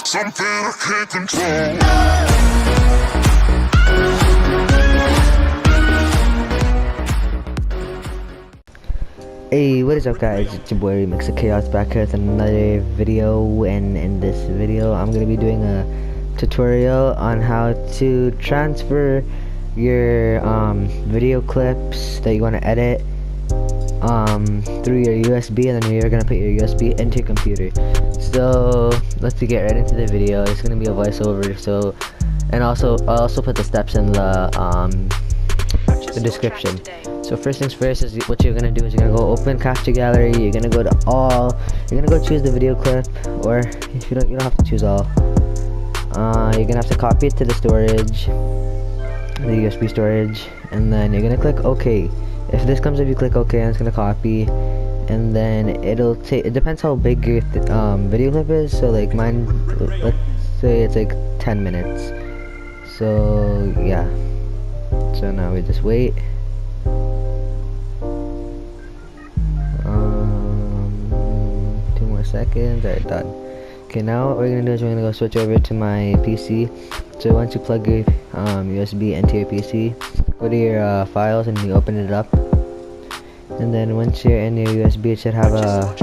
something I can't control. Hey, what is up guys, it's your boy Remix of Chaos back here with another video, and in this video I'm going to be doing a tutorial on how to transfer your video clips that you want to edit through your USB, and then you're going to put your USB into your computer. So let's get right into the video. It's going to be a voiceover, so, and also I'll also put the steps in the description. So first things first is what you're gonna do is you're gonna go open capture gallery. You're gonna go to all. You're gonna go choose the video clip, or if you don't have to choose all. You're gonna have to copy it to the storage, the USB storage, and then you're gonna click OK. If this comes up, you click OK, and it's gonna copy, and then it'll take. It depends how big your video clip is. So like mine, let's say it's like 10 minutes. So yeah. So now we just wait. 2 more seconds. Alright, done. Okay, now what we're gonna do is we're gonna go switch over to my PC. So once you plug your USB into your PC, go to your files and you open it up. And then once you're in your USB, it should have a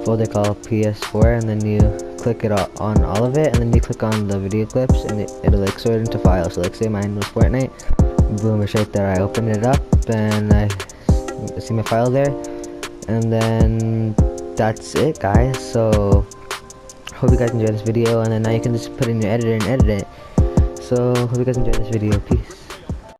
folder called PS4, and then you click it on all of it, and then you click on the video clips, and it'll like sort into files. So like say mine was Fortnite, boom, it's right there. I open it up and I see my file there, and then that's it guys. So hope you guys enjoyed this video, and then now you can just put in your editor and edit it. So hope you guys enjoyed this video. Peace.